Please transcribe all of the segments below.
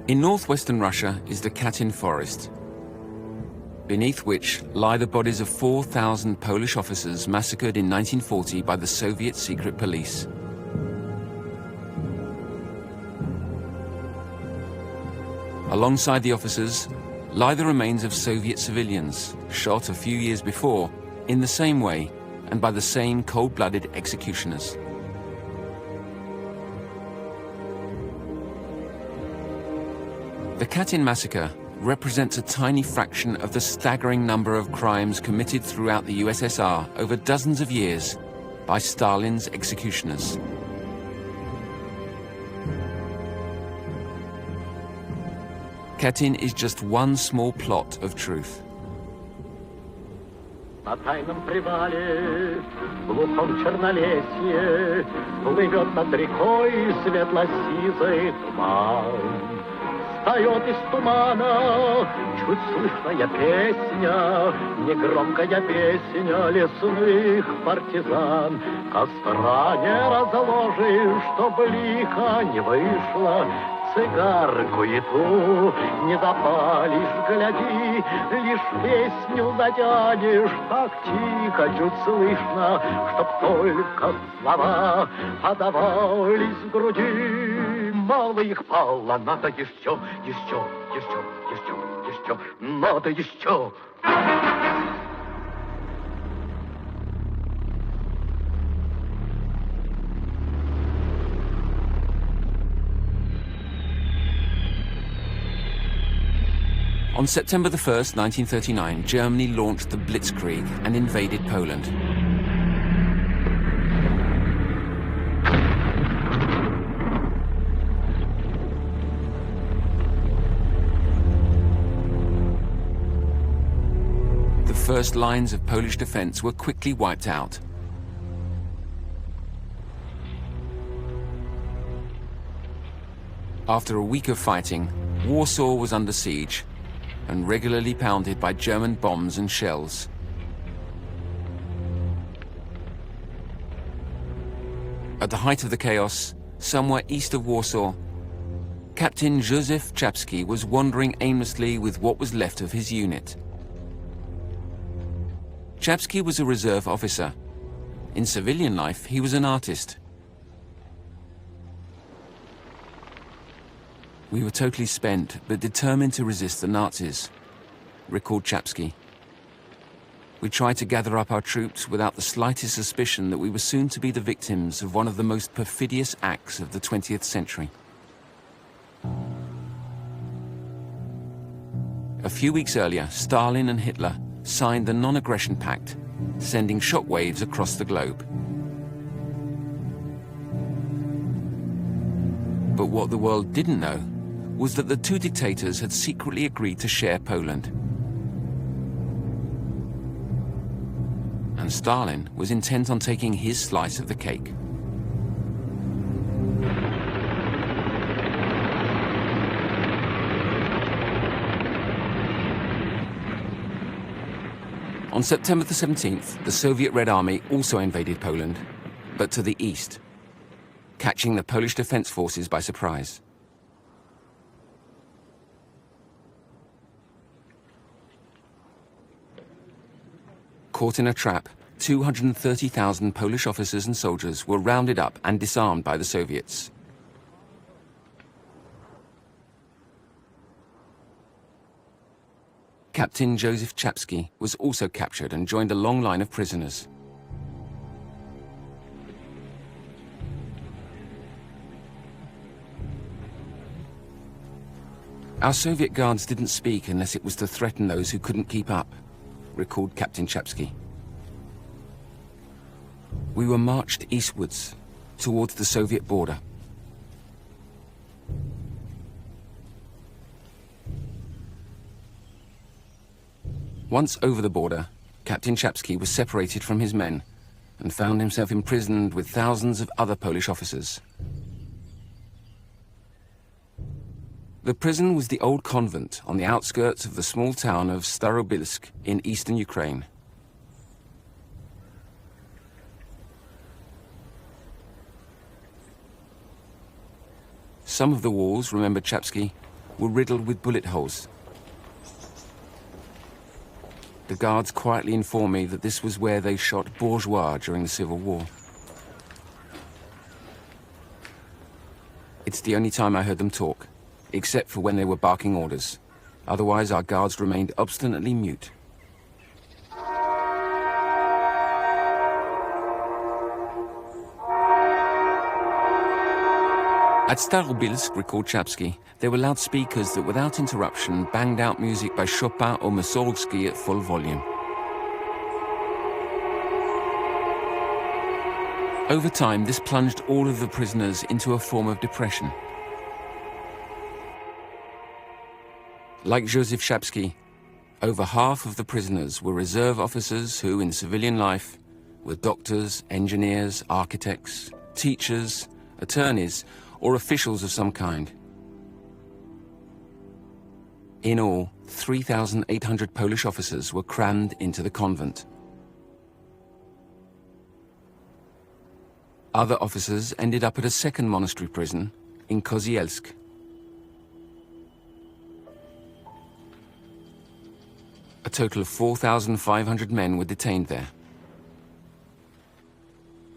In northwestern Russia is the Katyn forest, beneath which lie the bodies of 4,000 Polish officers massacred in 1940 by the Soviet secret police. Alongside the officers lie the remains of Soviet civilians shot a few years before in the same way and by the same cold-blooded executioners. The Katyn Massacre represents a tiny fraction of the staggering number of crimes committed throughout the USSR over dozens of years by Stalin's executioners. Katyn is just one small plot of truth. На тайном привале, в глухом чернолесье, плывет над рекой светло-сизый туман. Встает из тумана чуть слышная песня, негромкая песня лесных партизан. Костра не разложишь, чтоб лихо не вышло, цигарку и ту не запалишь, гляди, лишь песню затянешь, так тихо, чуть слышно, чтоб только слова отдавались в груди. Мало их пало, надо еще, еще, еще, еще, еще, надо еще. On September 1st, 1939, Germany launched the Blitzkrieg and invaded Poland. The first lines of Polish defense were quickly wiped out. After a week of fighting, Warsaw was under siege and regularly pounded by German bombs and shells. At the height of the chaos, somewhere east of Warsaw, Captain Józef Czapski was wandering aimlessly with what was left of his unit. Czapski was a reserve officer. In civilian life, he was an artist. We were totally spent, but determined to resist the Nazis, recalled Czapski. We tried to gather up our troops without the slightest suspicion that we were soon to be the victims of one of the most perfidious acts of the 20th century. A few weeks earlier, Stalin and Hitler signed the Non-Aggression Pact, sending shockwaves across the globe. But what the world didn't know was that the two dictators had secretly agreed to share Poland. And Stalin was intent on taking his slice of the cake. On September the 17th, the Soviet Red Army also invaded Poland, but to the east, catching the Polish defense forces by surprise. Caught in a trap, 230,000 Polish officers and soldiers were rounded up and disarmed by the Soviets. Captain Józef Czapski was also captured and joined a long line of prisoners. Our Soviet guards didn't speak unless it was to threaten those who couldn't keep up, recalled Captain Czapski. We were marched eastwards, towards the Soviet border. Once over the border, Captain Czapski was separated from his men and found himself imprisoned with thousands of other Polish officers. The prison was the old convent on the outskirts of the small town of Starobilsk in eastern Ukraine. Some of the walls, remembered Czapski, were riddled with bullet holes. The guards quietly informed me that this was where they shot bourgeois during the Civil War. It's the only time I heard them talk, except for when they were barking orders. Otherwise, our guards remained obstinately mute. At Starobilsk, recalled Chapsky, there were loudspeakers that without interruption banged out music by Chopin or Mussorgsky at full volume. Over time, this plunged all of the prisoners into a form of depression. Like Joseph Chapsky, over half of the prisoners were reserve officers who, in civilian life, were doctors, engineers, architects, teachers, attorneys, or officials of some kind. In all, 3,800 Polish officers were crammed into the convent. Other officers ended up at a second monastery prison in Kozielsk. A total of 4,500 men were detained there.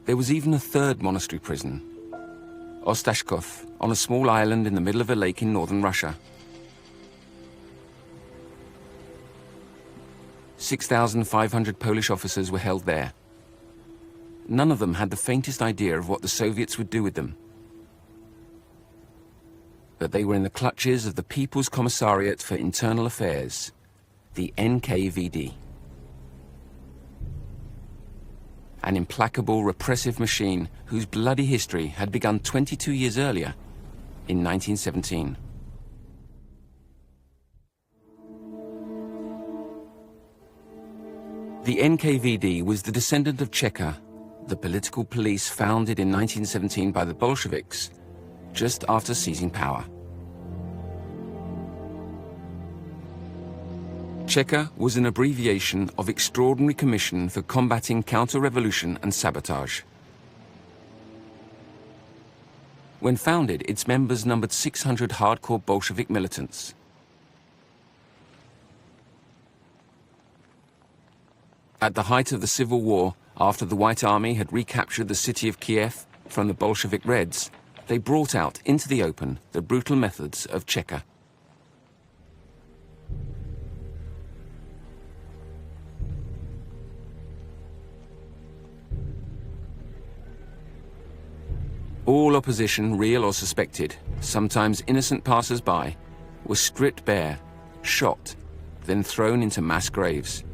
There was even a third monastery prison, Ostashkov, on a small island in the middle of a lake in northern Russia. 6,500 Polish officers were held there. None of them had the faintest idea of what the Soviets would do with them. But they were in the clutches of the People's Commissariat for Internal Affairs, the NKVD. An implacable, repressive machine whose bloody history had begun 22 years earlier, in 1917. The NKVD was the descendant of Cheka, the political police founded in 1917 by the Bolsheviks, just after seizing power. Cheka was an abbreviation of Extraordinary Commission for Combating Counter-Revolution and Sabotage. When founded, its members numbered 600 hardcore Bolshevik militants. At the height of the Civil War, after the White Army had recaptured the city of Kiev from the Bolshevik Reds, they brought out into the open the brutal methods of Cheka. All opposition, real or suspected, sometimes innocent passers-by, were stripped bare, shot, then thrown into mass graves.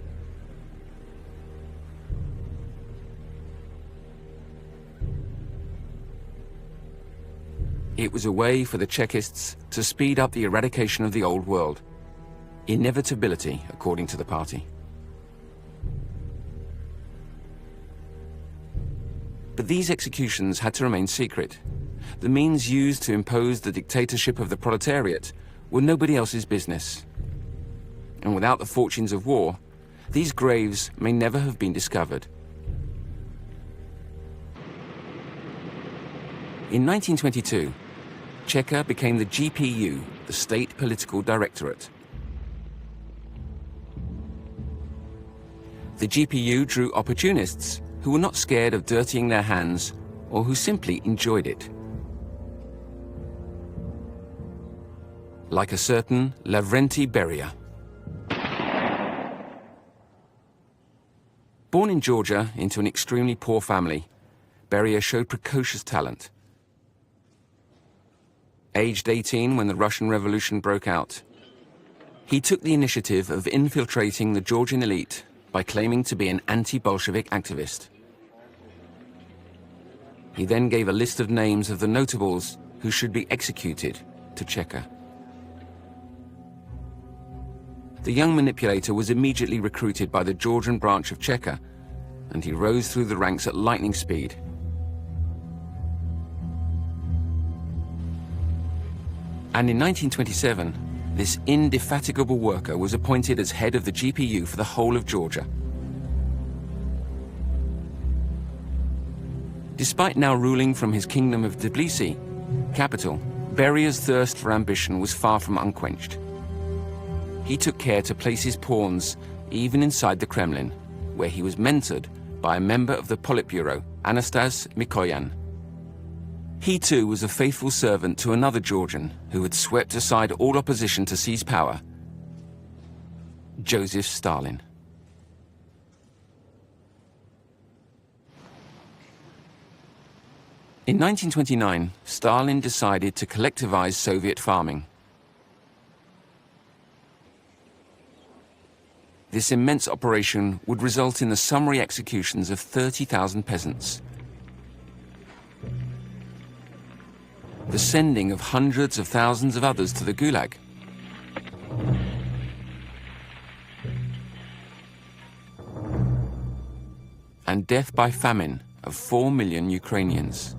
It was a way for the Chekists to speed up the eradication of the old world. Inevitability, according to the party. But these executions had to remain secret. The means used to impose the dictatorship of the proletariat were nobody else's business. And without the fortunes of war, these graves may never have been discovered. In 1922, Cheka became the GPU, the State Political Directorate. The GPU drew opportunists who were not scared of dirtying their hands or who simply enjoyed it. Like a certain Lavrenti Beria. Born in Georgia into an extremely poor family, Beria showed precocious talent. Aged 18 when the Russian Revolution broke out, he took the initiative of infiltrating the Georgian elite by claiming to be an anti-Bolshevik activist. He then gave a list of names of the notables who should be executed to Cheka. The young manipulator was immediately recruited by the Georgian branch of Cheka, and he rose through the ranks at lightning speed. And in 1927, this indefatigable worker was appointed as head of the GPU for the whole of Georgia. Despite now ruling from his kingdom of Tbilisi, capital, Beria's thirst for ambition was far from unquenched. He took care to place his pawns even inside the Kremlin, where he was mentored by a member of the Politburo, Anastas Mikoyan. He too was a faithful servant to another Georgian who had swept aside all opposition to seize power, Joseph Stalin. In 1929, Stalin decided to collectivize Soviet farming. This immense operation would result in the summary executions of 30,000 peasants, the sending of hundreds of thousands of others to the Gulag, and death by famine of 4 million Ukrainians.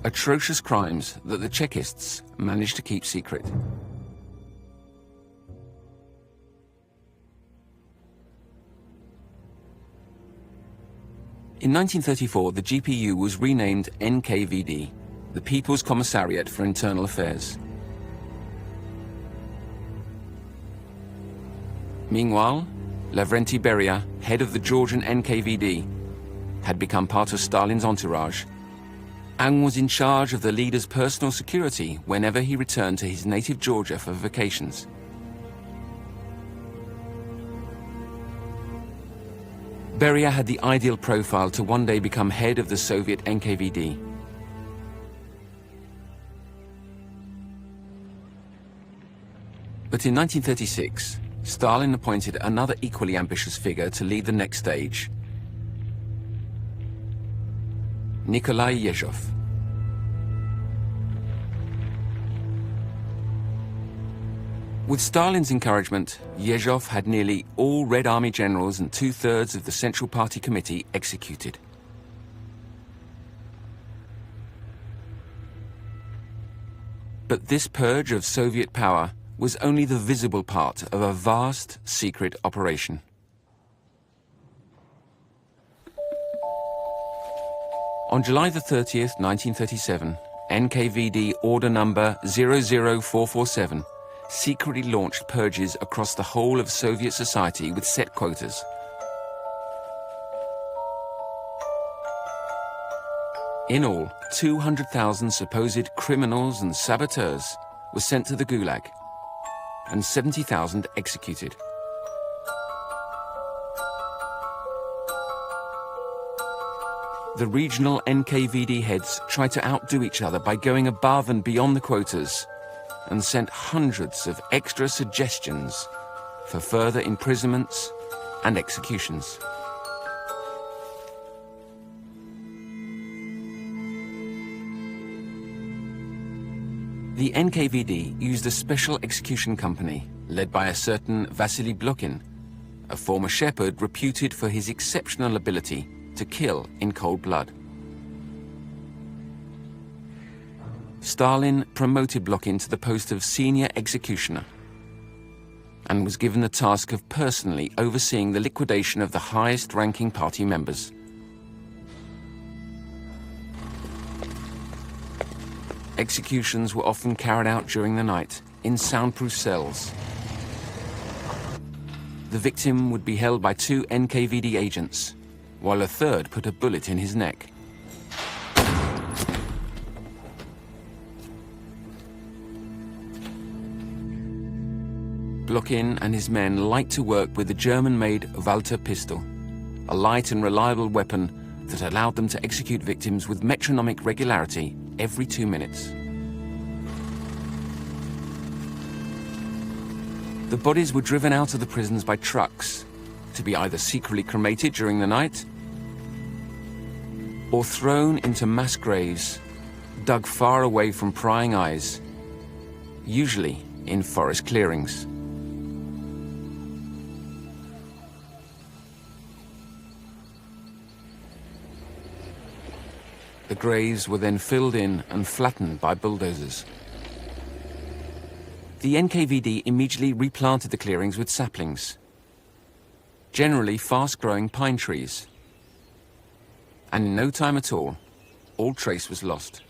Atrocious crimes that the Chekists managed to keep secret. In 1934, the GPU was renamed NKVD, the People's Commissariat for Internal Affairs. Meanwhile, Lavrenti Beria, head of the Georgian NKVD, had become part of Stalin's entourage and was in charge of the leader's personal security whenever he returned to his native Georgia for vacations. Beria had the ideal profile to one day become head of the Soviet NKVD. But in 1936, Stalin appointed another equally ambitious figure to lead the next stage, Nikolai Yezhov. With Stalin's encouragement, Yezhov had nearly all Red Army generals and 2/3 of the Central Party Committee executed. But this purge of Soviet power was only the visible part of a vast secret operation. On July the 30th, 1937, NKVD Order Number 00447 secretly launched purges across the whole of Soviet society with set quotas. In all, 200,000 supposed criminals and saboteurs were sent to the Gulag, and 70,000 executed. The regional NKVD heads tried to outdo each other by going above and beyond the quotas and sent hundreds of extra suggestions for further imprisonments and executions. The NKVD used a special execution company led by a certain Vasily Blokhin, a former shepherd reputed for his exceptional ability to kill in cold blood. Stalin promoted Blokhin to the post of senior executioner and was given the task of personally overseeing the liquidation of the highest-ranking party members. Executions were often carried out during the night in soundproof cells. The victim would be held by 2 NKVD agents, while a third put a bullet in his neck. Blokhin and his men liked to work with the German-made Walter pistol, a light and reliable weapon that allowed them to execute victims with metronomic regularity every 2 minutes. The bodies were driven out of the prisons by trucks to be either secretly cremated during the night or thrown into mass graves dug far away from prying eyes, usually in forest clearings. The graves were then filled in and flattened by bulldozers. The NKVD immediately replanted the clearings with saplings. generally fast-growing pine trees. And in no time at all trace was lost.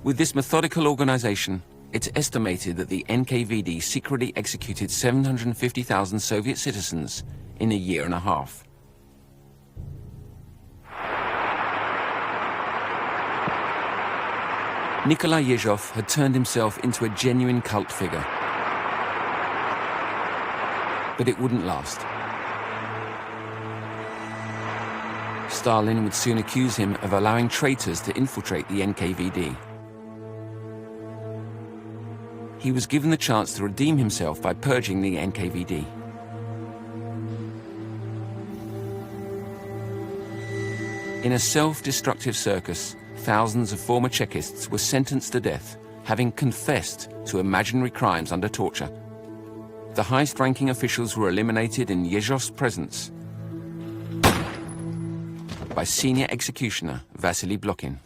With this methodical organization, it's estimated that the NKVD secretly executed 750,000 Soviet citizens in a year and a half. Nikolai Yezhov had turned himself into a genuine cult figure. But it wouldn't last. Stalin would soon accuse him of allowing traitors to infiltrate the NKVD. He was given the chance to redeem himself by purging the NKVD. In a self-destructive circus, thousands of former Chekists were sentenced to death, having confessed to imaginary crimes under torture. The highest-ranking officials were eliminated in Yezhov's presence by senior executioner Vasily Blokhin.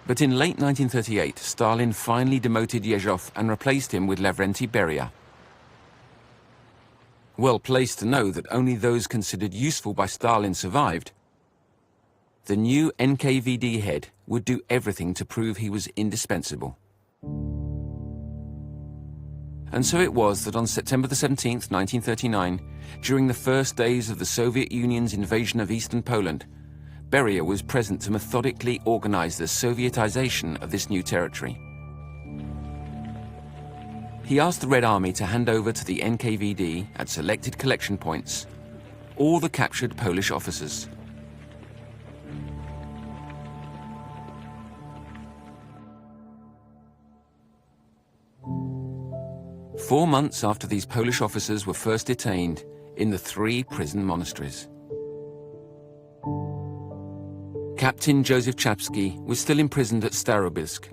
But in late 1938, Stalin finally demoted Yezhov and replaced him with Lavrenti Beria. Well placed to know that only those considered useful by Stalin survived, the new NKVD head would do everything to prove he was indispensable. And so it was that on September the 17th, 1939, during the first days of the Soviet Union's invasion of eastern Poland, Beria was present to methodically organize the Sovietization of this new territory. He asked the Red Army to hand over to the NKVD at selected collection points all the captured Polish officers. Four months after these Polish officers were first detained in the 3 prison monasteries. Captain Joseph Chapsky was still imprisoned at Starobilsk.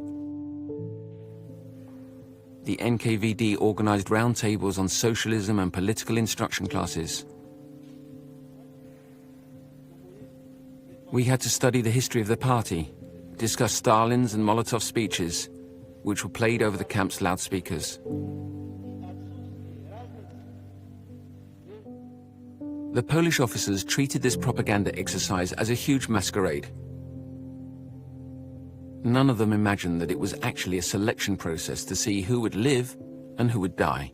The NKVD organized roundtables on socialism and political instruction classes. We had to study the history of the party, discuss Stalin's and Molotov's speeches, which were played over the camp's loudspeakers. The Polish officers treated this propaganda exercise as a huge masquerade. None of them imagined that it was actually a selection process to see who would live and who would die.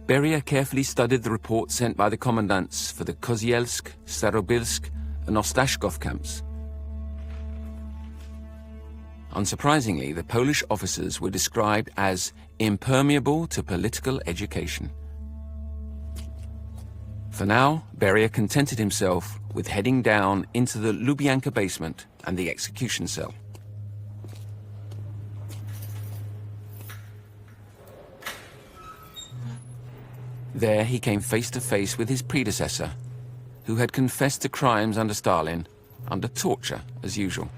Beria carefully studied the reports sent by the commandants for the Kozielsk, Starobilsk, and Ostashkov camps. Unsurprisingly, the Polish officers were described as impermeable to political education. For now, Beria contented himself with heading down into the Lubyanka basement and the execution cell. There he came face to face with his predecessor, who had confessed to crimes under Stalin, under torture as usual.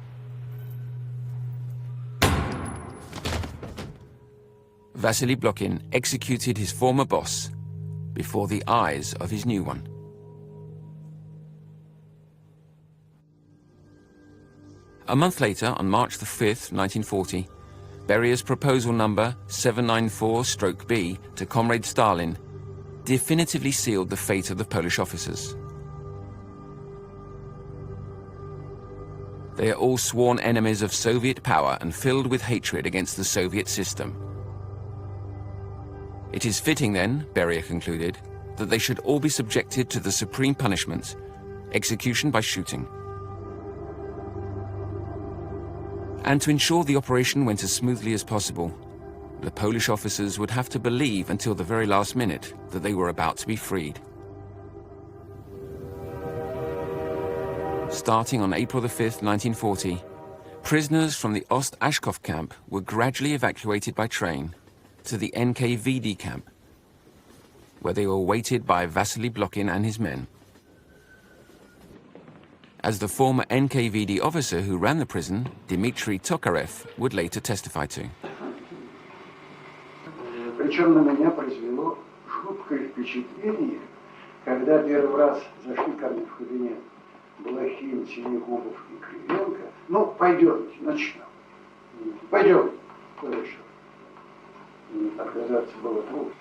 Vasily Blokhin executed his former boss before the eyes of his new one. A month later, on March the 5th, 1940, Beria's proposal number 794-B to Comrade Stalin definitively sealed the fate of the Polish officers. They are all sworn enemies of Soviet power and filled with hatred against the Soviet system. It is fitting then, Beria concluded, that they should all be subjected to the supreme punishment, execution by shooting. And to ensure the operation went as smoothly as possible, the Polish officers would have to believe until the very last minute that they were about to be freed. Starting on April the 5th, 1940, prisoners from the Ost-Ashkov camp were gradually evacuated by train to the NKVD camp, where they were awaited by Vasily Blokhin and his men. As the former NKVD officer who ran the prison, Dmitry Tokarev, would later testify to. Причем на меня произвело жуткое впечатление, когда первый раз зашли ко мне в кабинет Блохин, Синегубов и Кривенко. Ну, пойдемте, начнем. Пойдем, кое-что. Отказаться было трудно.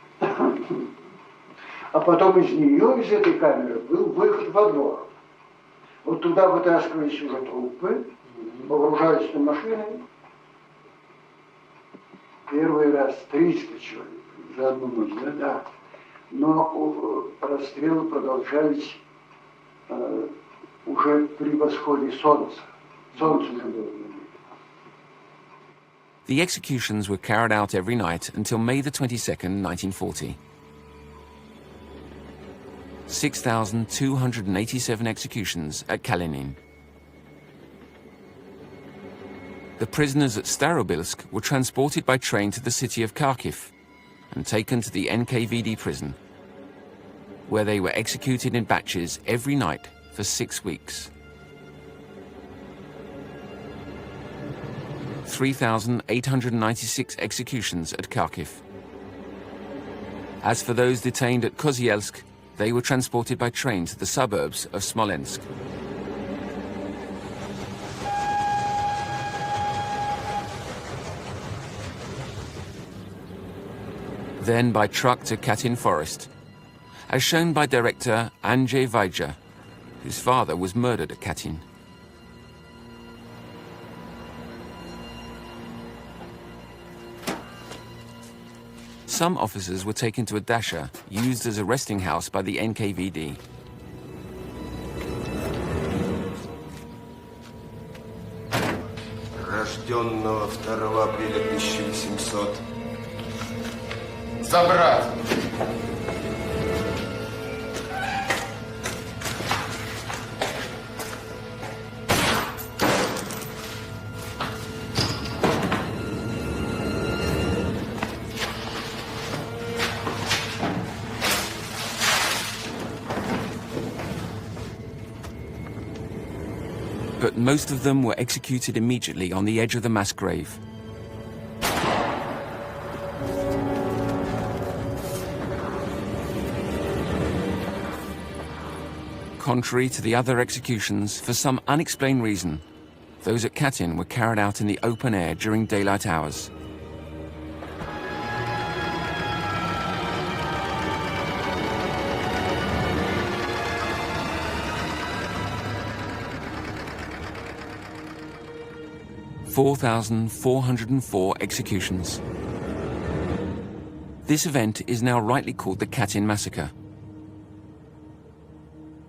А потом из нее, из этой камеры, был выход во двор. Вот туда вытаскивались уже трупы, погружались на машины. Первый раз 300 человек за одну ночь, да. Но расстрелы продолжались уже при восходе солнца. Солнце уже было. The executions were carried out every night until May the 22nd, 1940. 6,287 executions at Kalinin. The prisoners at Starobilsk were transported by train to the city of Kharkiv and taken to the NKVD prison, where they were executed in batches every night for 6 weeks. 3,896 executions at Kharkiv. As for those detained at Kozielsk, they were transported by train to the suburbs of Smolensk. Then by truck to Katyn Forest, as shown by director Andrzej Wajda, whose father was murdered at Katyn. Some officers were taken to a dacha used as a resting house by the NKVD. Рожденного 2 апреля 1800. Забрать! But most of them were executed immediately on the edge of the mass grave. Contrary to the other executions, for some unexplained reason, those at Katyn were carried out in the open air during daylight hours. (4,404 executions. This event is now rightly called the Katyn Massacre.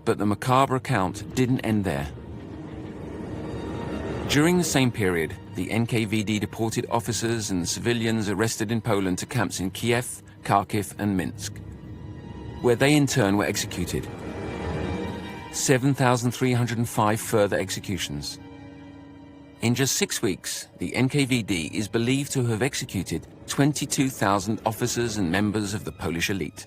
But the macabre account didn't end there. During the same period, the NKVD deported officers and civilians arrested in Poland to camps in Kiev, Kharkiv and Minsk, where they in turn were executed. 7,305 further executions. In just 6 weeks, the NKVD is believed to have executed 22,000 officers and members of the Polish elite.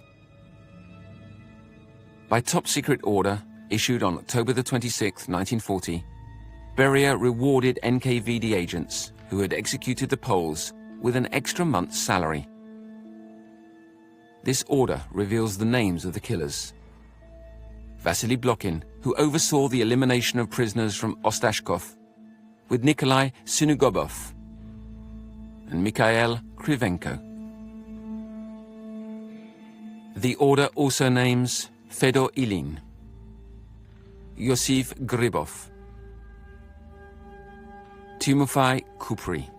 By top-secret order, issued on October the 26th, 1940, Beria rewarded NKVD agents who had executed the Poles with an extra month's salary. This order reveals the names of the killers. Vasily Blokhin, who oversaw the elimination of prisoners from Ostashkov, with Nikolai Sinugobov and Mikhail Krivenko. The order also names Fedor Ilin, Yosif Gribov, Timofey Kupri,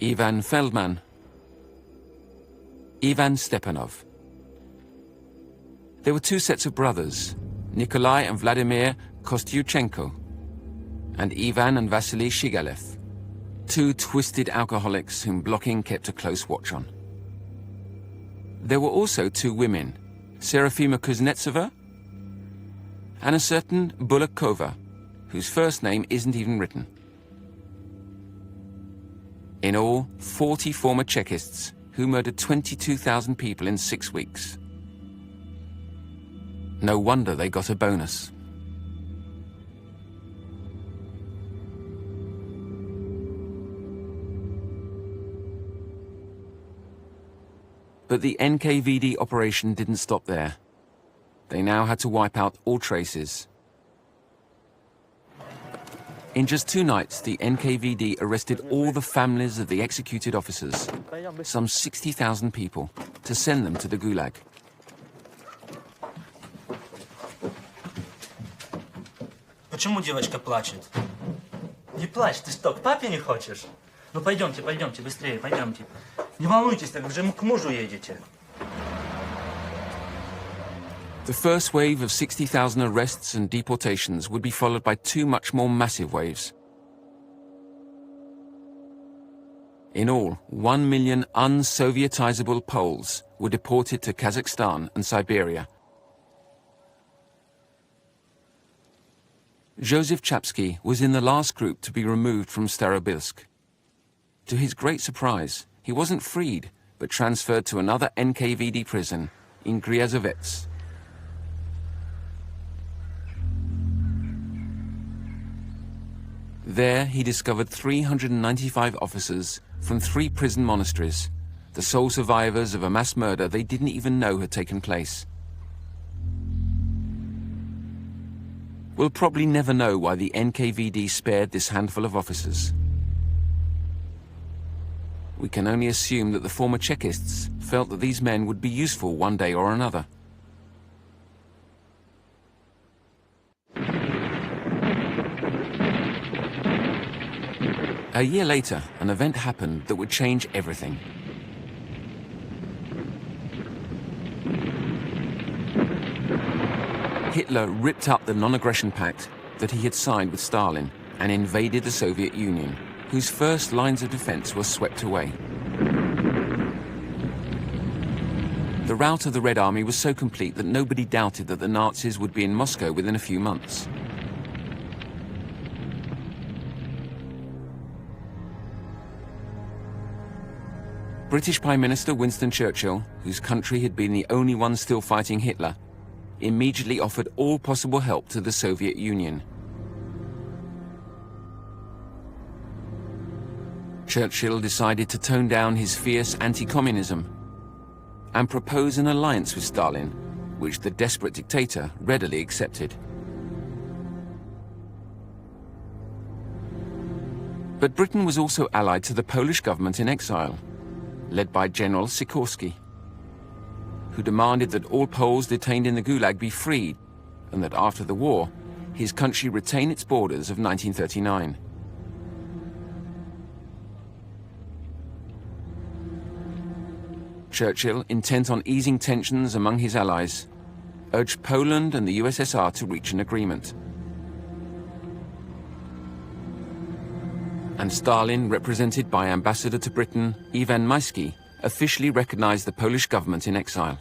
Ivan Feldman, Ivan Stepanov. There were 2 sets of brothers, Nikolai and Vladimir Kostyuchenko, and Ivan and Vasily Shigalev, 2 twisted alcoholics whom Blokhin kept a close watch on. There were also 2 women, Serafima Kuznetsova and a certain Bulakova, whose first name isn't even written. In all, 40 former Chekists who murdered 22,000 people in 6 weeks. No wonder they got a bonus. But the NKVD operation didn't stop there. They now had to wipe out all traces. In just 2 nights, the NKVD arrested all the families of the executed officers, some 60,000 people, to send them to the Gulag. Почему девочка плачет? Не плачь, ты что, к папе не хочешь? Ну пойдемте, пойдемте, быстрее, пойдемте. Не волнуйтесь, так уже к мужу едете. The first wave of 60,000 arrests and deportations would be followed by 2 much more massive waves. In all, 1 million un-Sovietizable Poles were deported to Kazakhstan and Siberia. Joseph Chapsky was in the last group to be removed from Starobilsk. To his great surprise, he wasn't freed, but transferred to another NKVD prison in Gryazovets. There, he discovered 395 officers from 3 prison monasteries, the sole survivors of a mass murder they didn't even know had taken place. We'll probably never know why the NKVD spared this handful of officers. We can only assume that the former Chekists felt that these men would be useful one day or another. A year later, an event happened that would change everything. Hitler ripped up the non-aggression pact that he had signed with Stalin and invaded the Soviet Union, whose first lines of defense were swept away. The rout of the Red Army was so complete that nobody doubted that the Nazis would be in Moscow within a few months. British Prime Minister Winston Churchill, whose country had been the only one still fighting Hitler, immediately offered all possible help to the Soviet Union. Churchill decided to tone down his fierce anti-communism and propose an alliance with Stalin, which the desperate dictator readily accepted. But Britain was also allied to the Polish government in exile, led by General Sikorski, who demanded that all Poles detained in the Gulag be freed and that after the war, his country retain its borders of 1939. Churchill, intent on easing tensions among his allies, urged Poland and the USSR to reach an agreement. And Stalin, represented by Ambassador to Britain Ivan Maisky, officially recognized the Polish government in exile.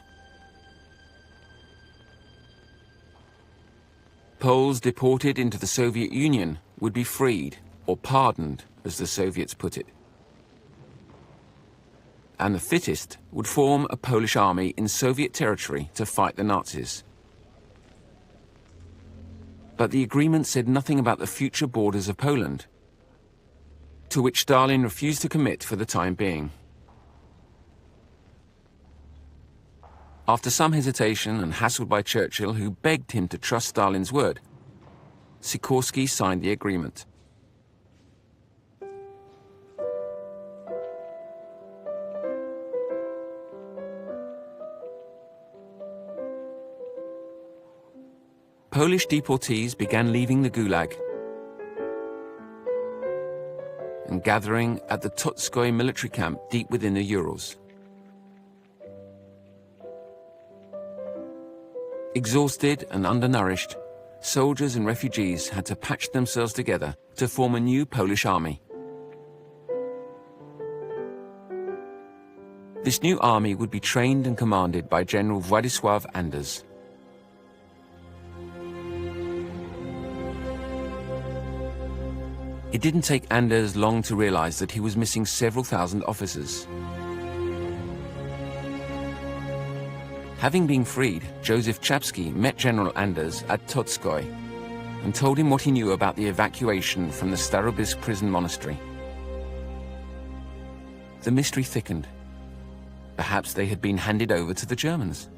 Poles deported into the Soviet Union would be freed, or pardoned, as the Soviets put it. And the fittest would form a Polish army in Soviet territory to fight the Nazis. But the agreement said nothing about the future borders of Poland, to which Stalin refused to commit for the time being. After some hesitation and hassled by Churchill, who begged him to trust Stalin's word, Sikorski signed the agreement. Polish deportees began leaving the Gulag and gathering at the Totskoy military camp deep within the Urals. Exhausted and undernourished, soldiers and refugees had to patch themselves together to form a new Polish army. This new army would be trained and commanded by General Władysław Anders. It didn't take Anders long to realize that he was missing several thousand officers. Having been freed, Joseph Chapsky met General Anders at Totskoy and told him what he knew about the evacuation from the Starobilsk prison monastery. The mystery thickened, Perhaps they had been handed over to the Germans.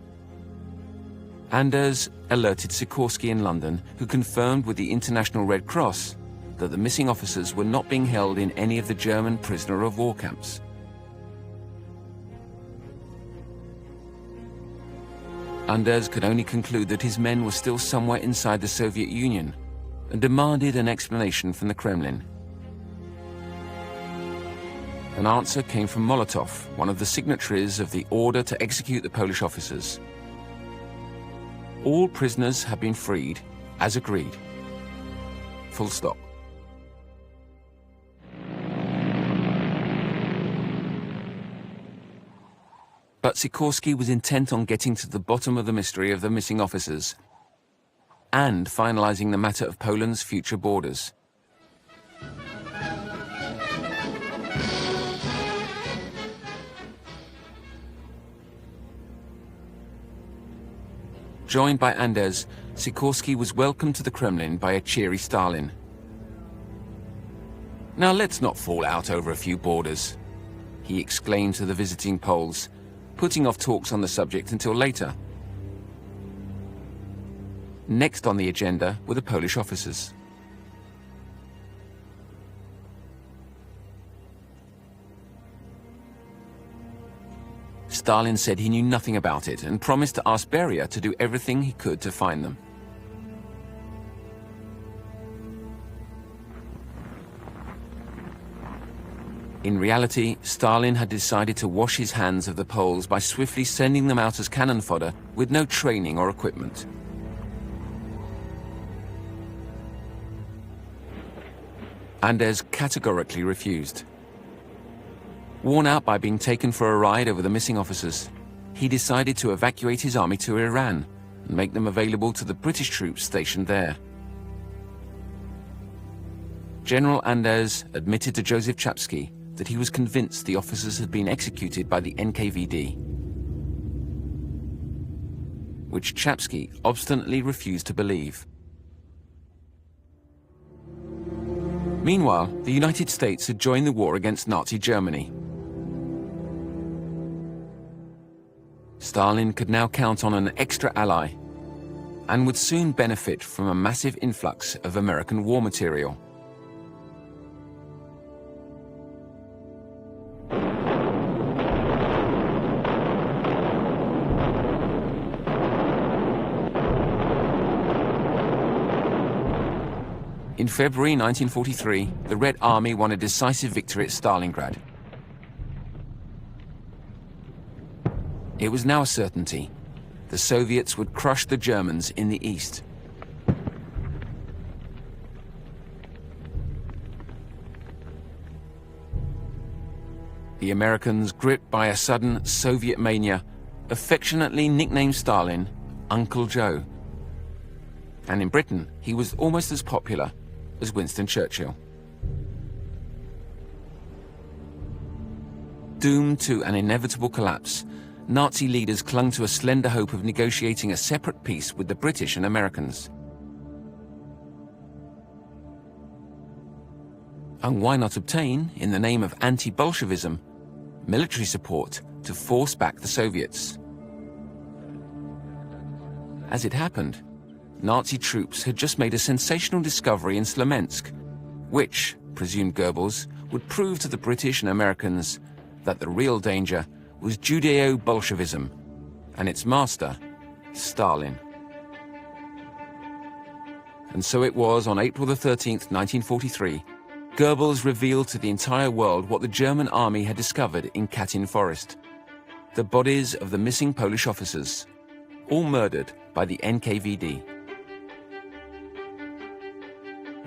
Anders alerted Sikorsky in London, who confirmed with the International Red Cross that the missing officers were not being held in any of the German prisoner of war camps. Anders could only conclude that his men were still somewhere inside the Soviet Union and demanded an explanation from the Kremlin. An answer came from Molotov, one of the signatories of the order to execute the Polish officers. All prisoners have been freed, as agreed. Full stop. But Sikorsky was intent on getting to the bottom of the mystery of the missing officers and finalizing the matter of Poland's future borders. Joined by Anders, Sikorsky was welcomed to the Kremlin by a cheery Stalin. "Now let's not fall out over a few borders," he exclaimed to the visiting Poles, putting off talks on the subject until later. Next on the agenda were the Polish officers. Stalin said he knew nothing about it and promised to ask Beria to do everything he could to find them. In reality, Stalin had decided to wash his hands of the Poles by swiftly sending them out as cannon fodder with no training or equipment. Anders categorically refused. Worn out by being taken for a ride over the missing officers, he decided to evacuate his army to Iran and make them available to the British troops stationed there. General Anders admitted to Joseph Chapsky that he was convinced the officers had been executed by the NKVD, which Chapsky obstinately refused to believe. Meanwhile, the United States had joined the war against Nazi Germany. Stalin could now count on an extra ally and would soon benefit from a massive influx of American war material. In February 1943, the Red Army won a decisive victory at Stalingrad. It was now a certainty. The Soviets would crush the Germans in the east. The Americans, gripped by a sudden Soviet mania, affectionately nicknamed Stalin Uncle Joe. And in Britain, he was almost as popular as Winston Churchill. Doomed to an inevitable collapse, Nazi leaders clung to a slender hope of negotiating a separate peace with the British and Americans. And why not obtain, in the name of anti-Bolshevism, military support to force back the Soviets? As it happened, Nazi troops had just made a sensational discovery in Smolensk, which, presumed Goebbels, would prove to the British and Americans that the real danger was Judeo-Bolshevism and its master, Stalin. And so it was on April the 13th, 1943, Goebbels revealed to the entire world what the German army had discovered in Katyn Forest: the bodies of the missing Polish officers, all murdered by the NKVD.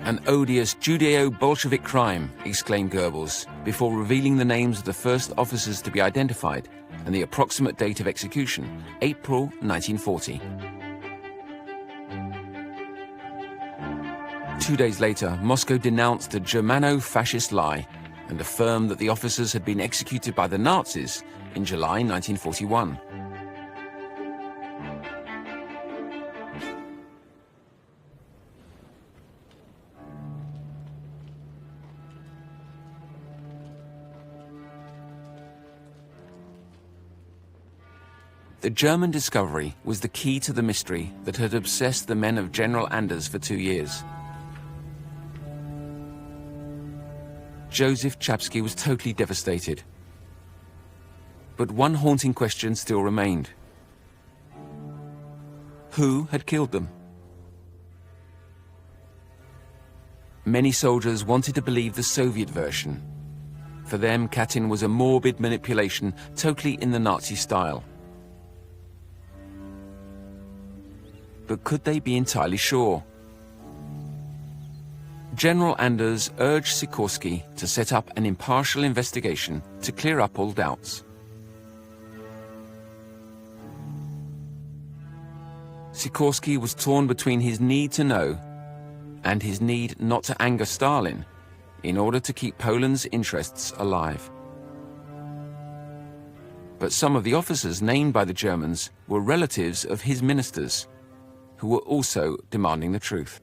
"An odious Judeo-Bolshevik crime," exclaimed Goebbels, before revealing the names of the first officers to be identified and the approximate date of execution, April 1940. 2 days later, Moscow denounced the Germano-fascist lie and affirmed that the officers had been executed by the Nazis in July 1941. The German discovery was the key to the mystery that had obsessed the men of General Anders for 2 years. Joseph Chapsky was totally devastated. But one haunting question still remained. Who had killed them? Many soldiers wanted to believe the Soviet version. For them, Katyn was a morbid manipulation, totally in the Nazi style. But could they be entirely sure? General Anders urged Sikorsky to set up an impartial investigation to clear up all doubts. Sikorsky was torn between his need to know and his need not to anger Stalin in order to keep Poland's interests alive. But some of the officers named by the Germans were relatives of his ministers, who were also demanding the truth.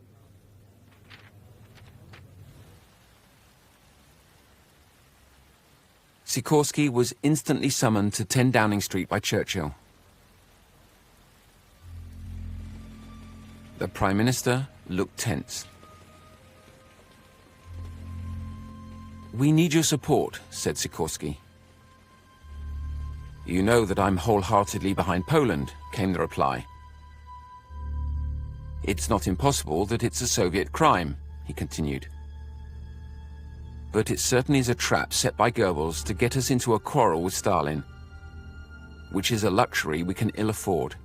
Sikorsky was instantly summoned to 10 Downing Street by Churchill. The Prime Minister looked tense. "We need your support," said Sikorsky. "You know that I'm wholeheartedly behind Poland," came the reply. "It's not impossible that it's a Soviet crime," he continued. "But it certainly is a trap set by Goebbels to get us into a quarrel with Stalin, which is a luxury we can ill afford."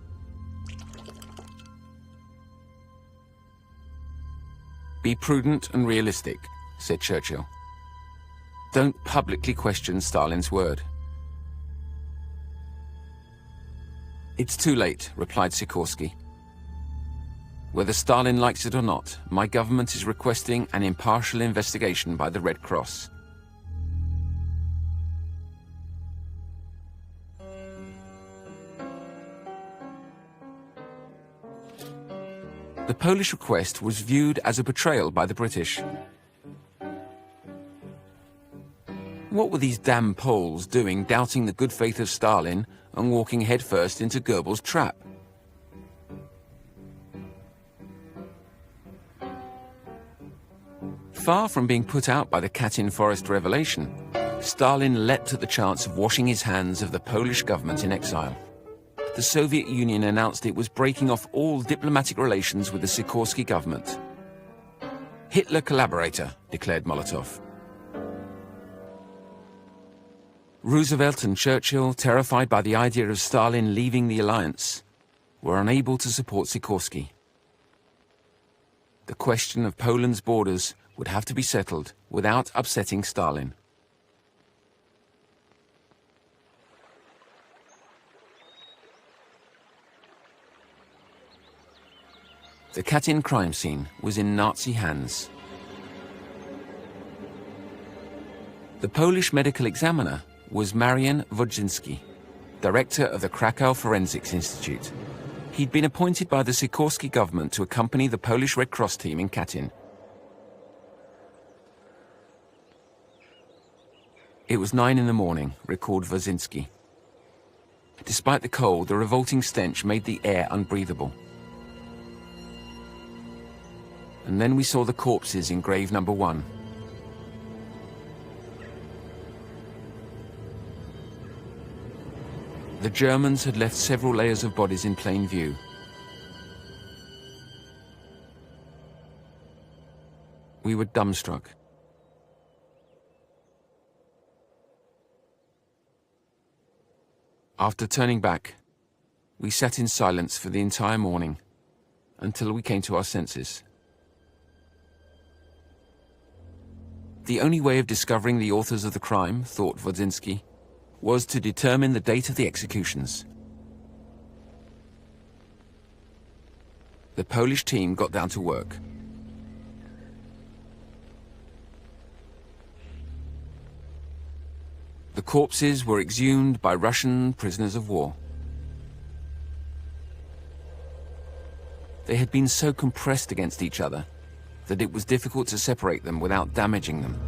"Be prudent and realistic," said Churchill. "Don't publicly question Stalin's word." "It's too late," replied Sikorsky. "Whether Stalin likes it or not, my government is requesting an impartial investigation by the Red Cross." The Polish request was viewed as a betrayal by the British. What were these damn Poles doing, doubting the good faith of Stalin and walking headfirst into Goebbels' trap? Far from being put out by the Katyn Forest revelation, Stalin leapt at the chance of washing his hands of the Polish government in exile. The Soviet Union announced it was breaking off all diplomatic relations with the Sikorsky government. "Hitler collaborator," declared Molotov. Roosevelt and Churchill, terrified by the idea of Stalin leaving the alliance, were unable to support Sikorsky. The question of Poland's borders would have to be settled without upsetting Stalin. The Katyn crime scene was in Nazi hands. The Polish medical examiner was Marian Wodzinski, director of the Krakow Forensics Institute. He'd been appointed by the Sikorsky government to accompany the Polish Red Cross team in Katyn. It was 9 in the morning, recalled Wodzinski. Despite the cold, the revolting stench made the air unbreathable. And then we saw the corpses in grave number 1. The Germans had left several layers of bodies in plain view. We were dumbstruck. After turning back, we sat in silence for the entire morning, until we came to our senses. The only way of discovering the authors of the crime, thought Wodzinski, was to determine the date of the executions. The Polish team got down to work. The corpses were exhumed by Russian prisoners of war. They had been so compressed against each other that it was difficult to separate them without damaging them.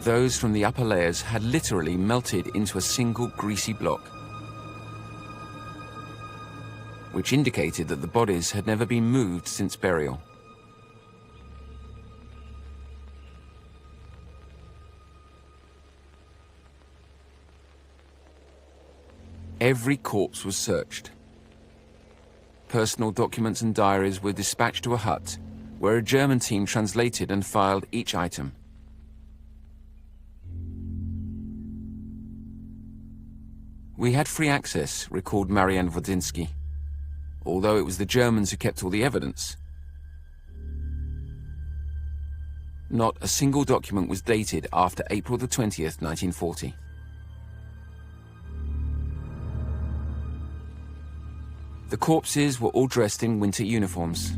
those from the upper layers had literally melted into a single greasy block, which indicated that the bodies had never been moved since burial. Every corpse was searched. Personal documents and diaries were dispatched to a hut, where a German team translated and filed each item. We had free access, recalled Marianne Wodzinski, although it was the Germans who kept all the evidence. Not a single document was dated after April the 20th, 1940. The corpses were all dressed in winter uniforms.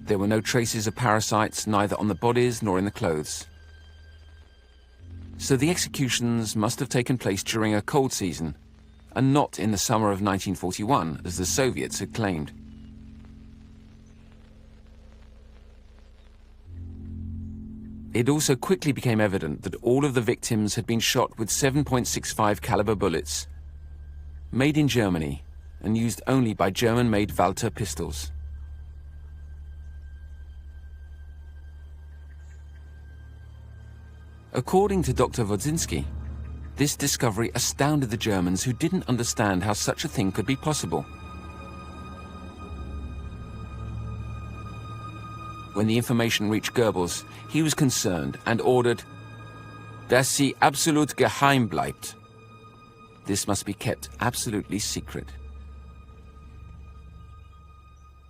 There were no traces of parasites, neither on the bodies nor in the clothes. So the executions must have taken place during a cold season, and not in the summer of 1941, as the Soviets had claimed. It also quickly became evident that all of the victims had been shot with 7.65 caliber bullets, made in Germany and used only by German-made Walter pistols. According to Dr. Wodzinski, this discovery astounded the Germans, who didn't understand how such a thing could be possible. When the information reached Goebbels, he was concerned and ordered, "Dass sie absolut geheim bleibt." This must be kept absolutely secret.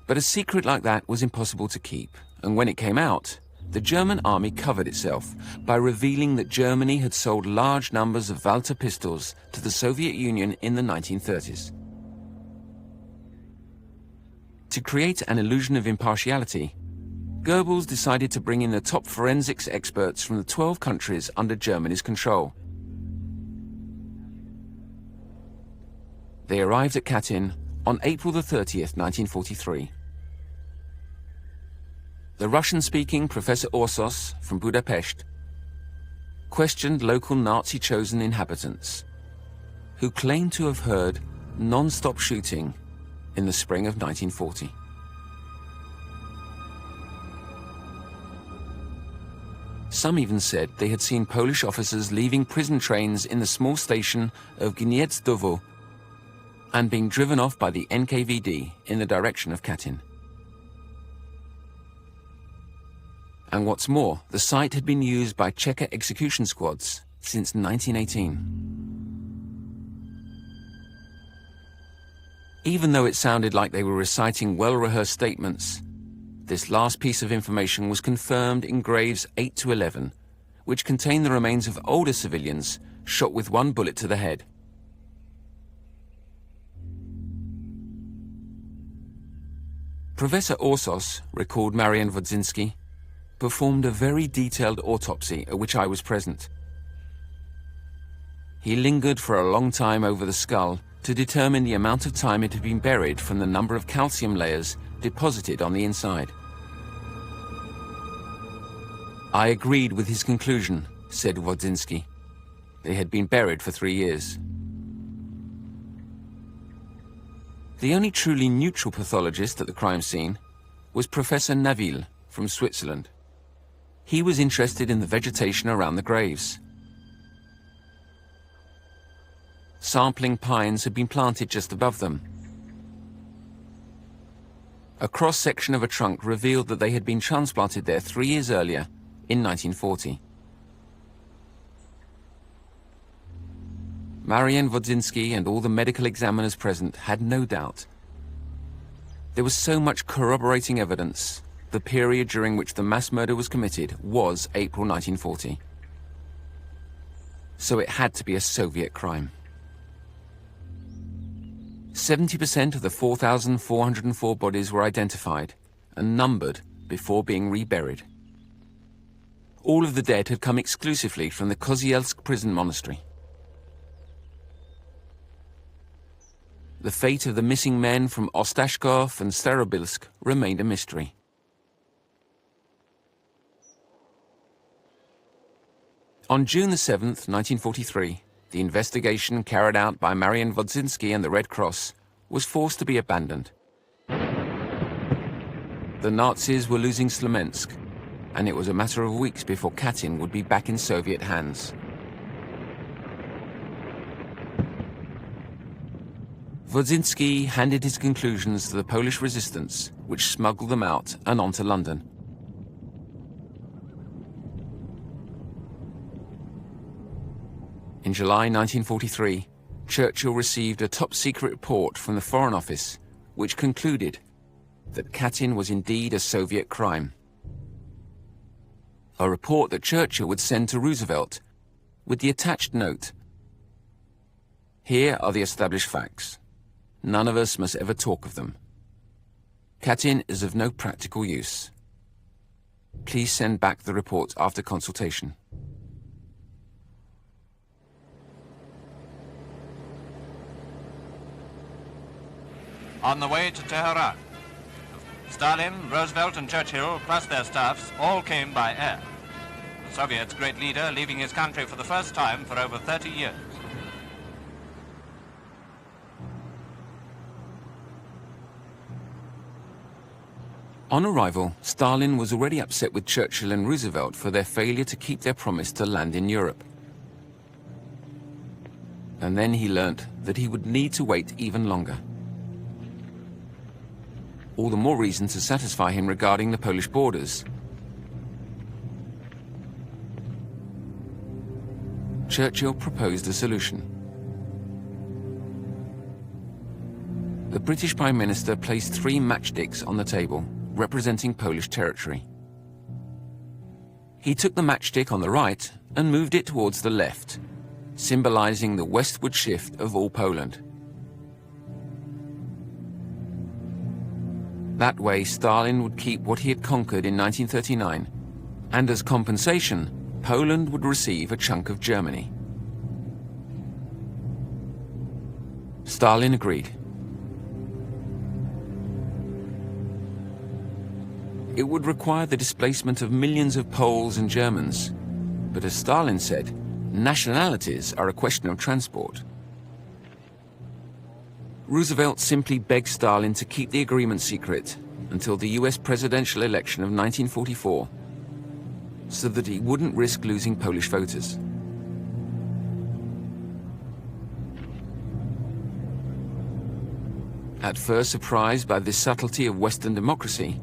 But a secret like that was impossible to keep, and when it came out, the German army covered itself by revealing that Germany had sold large numbers of Walter pistols to the Soviet Union in the 1930s. To create an illusion of impartiality, Goebbels decided to bring in the top forensics experts from the 12 countries under Germany's control. They arrived at Katyn on April the 30th, 1943. The Russian-speaking Professor Orsos from Budapest questioned local Nazi-chosen inhabitants, who claimed to have heard non-stop shooting in the spring of 1940. Some even said they had seen Polish officers leaving prison trains in the small station of Gniezdowo and being driven off by the NKVD in the direction of Katyn. And what's more, the site had been used by Checker execution squads since 1918. Even though it sounded like they were reciting well-rehearsed statements, this last piece of information was confirmed in graves 8 to 11, which contained the remains of older civilians shot with one bullet to the head. Professor Orsos, recalled Marianne Wodzinski, performed a very detailed autopsy at which I was present. He lingered for a long time over the skull to determine the amount of time it had been buried from the number of calcium layers deposited on the inside. I agreed with his conclusion, said Wodzinski. They had been buried for 3 years. The only truly neutral pathologist at the crime scene was Professor Naville from Switzerland. He was interested in the vegetation around the graves. Sampling pines had been planted just above them. A cross-section of a trunk revealed that they had been transplanted there 3 years earlier, in 1940. Marianne Wodzinski and all the medical examiners present had no doubt. There was so much corroborating evidence. The period during which the mass murder was committed was April 1940. So it had to be a Soviet crime. 70% of the 4,404 bodies were identified and numbered before being reburied. All of the dead had come exclusively from the Kozielsk prison monastery. The fate of the missing men from Ostashkov and Starobilsk remained a mystery. On June the 7th, 1943, the investigation carried out by Marian Wodzinski and the Red Cross was forced to be abandoned. The Nazis were losing Smolensk, and it was a matter of weeks before Katyn would be back in Soviet hands. Wodzinski handed his conclusions to the Polish resistance, which smuggled them out and onto London. In July 1943, Churchill received a top-secret report from the Foreign Office, which concluded that Katyn was indeed a Soviet crime. A report that Churchill would send to Roosevelt with the attached note: "Here are the established facts. None of us must ever talk of them. Katyn is of no practical use. Please send back the report after consultation." On the way to Tehran, Stalin, Roosevelt and Churchill, plus their staffs, all came by air. The Soviet's great leader leaving his country for the first time for over 30 years. On arrival, Stalin was already upset with Churchill and Roosevelt for their failure to keep their promise to land in Europe. And then he learnt that he would need to wait even longer. All the more reason to satisfy him regarding the Polish borders. Churchill proposed a solution. The British Prime Minister placed 3 matchsticks on the table, representing Polish territory. He took the matchstick on the right and moved it towards the left, symbolizing the westward shift of all Poland. That way, Stalin would keep what he had conquered in 1939, and as compensation, Poland would receive a chunk of Germany. Stalin agreed. It would require the displacement of millions of Poles and Germans, but as Stalin said, nationalities are a question of transport. Roosevelt simply begged Stalin to keep the agreement secret until the US presidential election of 1944, so that he wouldn't risk losing Polish voters. At first surprised by this subtlety of Western democracy,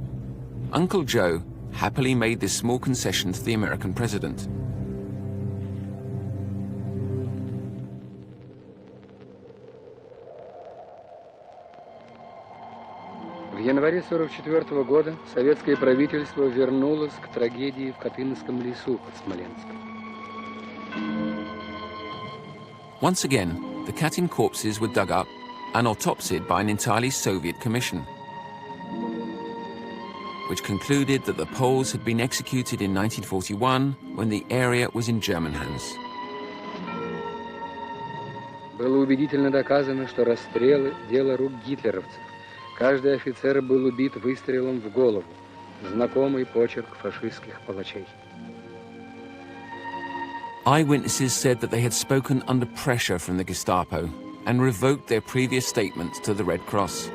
Uncle Joe happily made this small concession to the American president. В январе 1944 года советское правительство вернулось к трагедии в Катынском лесу под Смоленском. Once again, the Katyn corpses were dug up and autopsied by an entirely Soviet commission, which concluded that the Poles had been executed in 1941 when the area was in German hands. Было убедительно доказано, что расстрелы – дело рук гитлеровцев. Каждый офицер был убит выстрелом в голову. Знакомый почерк фашистских палачей. Eyewitnesses said that they had spoken under pressure from the Gestapo and revoked their previous statements to the Red Cross.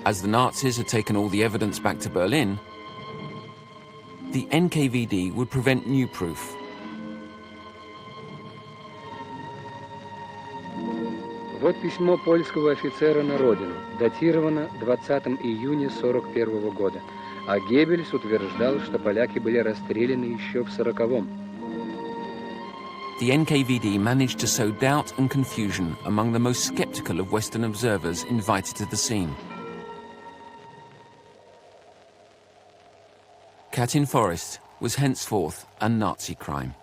As the Nazis had taken all the evidence back to Berlin, the NKVD would prevent new proof. Вот письмо польского офицера на родину, датировано 20 июня 1941 года. А Геббельс утверждал, что поляки были расстреляны еще в 1940-м. The NKVD managed to sow doubt and confusion among the most skeptical of Western observers invited to the scene. Katyn Forest was henceforth a Nazi crime.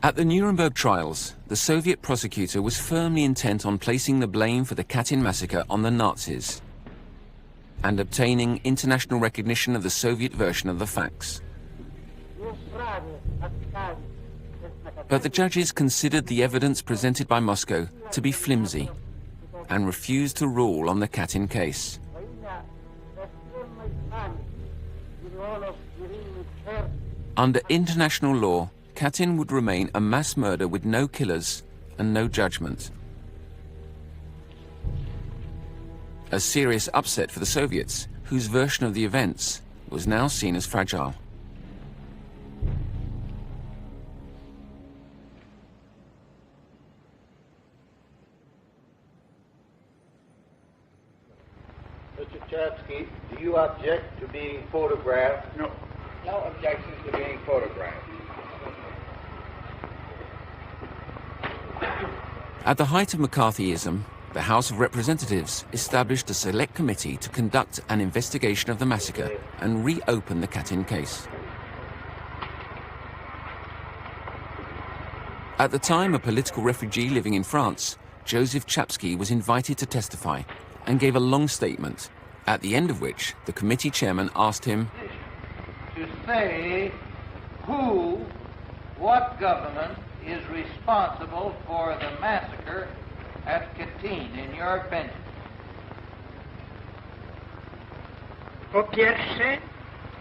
At the Nuremberg trials, the Soviet prosecutor was firmly intent on placing the blame for the Katyn massacre on the Nazis and obtaining international recognition of the Soviet version of the facts. But the judges considered the evidence presented by Moscow to be flimsy and refused to rule on the Katyn case. Under international law, Katyn would remain a mass murder with no killers and no judgment. A serious upset for the Soviets, whose version of the events was now seen as fragile. Mr. Chapsky, do you object to being photographed? No. No objections to being photographed. At the height of McCarthyism, the House of Representatives established a select committee to conduct an investigation of the massacre and reopen the Katyn case. At the time a political refugee living in France, Joseph Chapsky was invited to testify and gave a long statement, at the end of which the committee chairman asked him To say what government is responsible for the massacre at Katyn, in your opinion? Po pierwsze,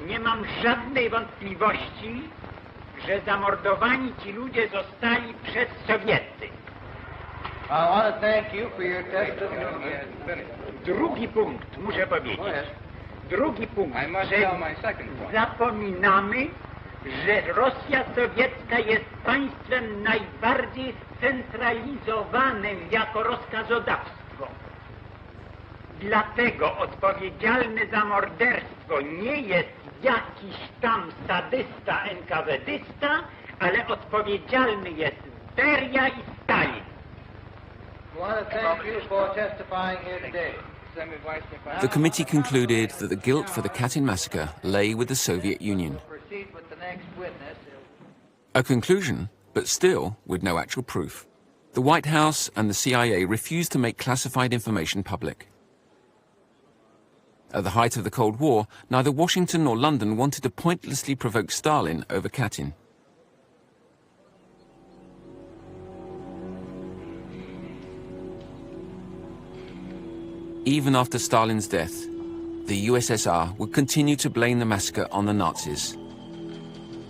nie mam żadnej wątpliwości, że zamordowani ci ludzie zostali przez Sowiety. I want to thank you for your testimony. Drugi punkt, muszę powiedzieć. Drugi punkt, że zapominamy, że Rosja sowiecka jest państwem najbardziej scentralizowanym jako rozkazodawstwo. Dlatego odpowiedzialny za morderstwo nie jest jakiś tam sadysta, NKVD-sta, ale odpowiedzialny jest Beria i Stalin. I want to thank you for testifying here today. The committee concluded that the guilt for the Katyn massacre lay with the Soviet Union. Proceed with the next witness. A conclusion, but still with no actual proof. The White House and the CIA refused to make classified information public. At the height of the Cold War, neither Washington nor London wanted to pointlessly provoke Stalin over Katyn. Even after Stalin's death, the USSR would continue to blame the massacre on the Nazis.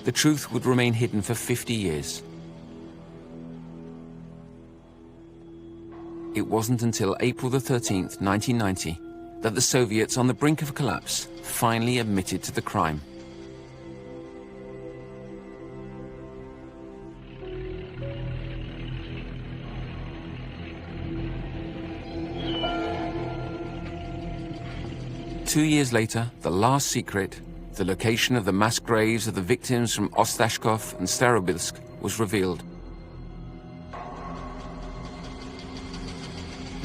The truth would remain hidden for 50 years. It wasn't until April the 13th, 1990, that the Soviets, on the brink of collapse, finally admitted to the crime. Two years later, the last secret, the location of the mass graves of the victims from Ostashkov and Starobilsk, was revealed.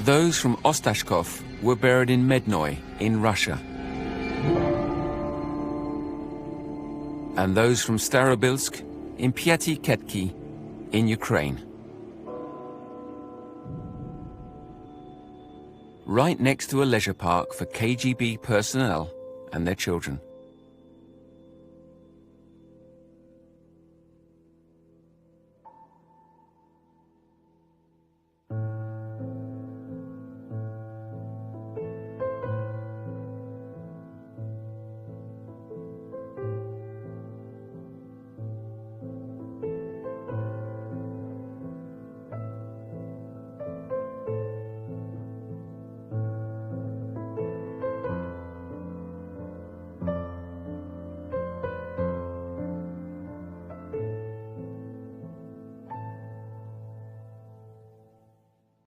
Those from Ostashkov were buried in Mednoy in Russia. And those from Starobilsk in Piaty-Ketki in Ukraine. Right next to a leisure park for KGB personnel and their children.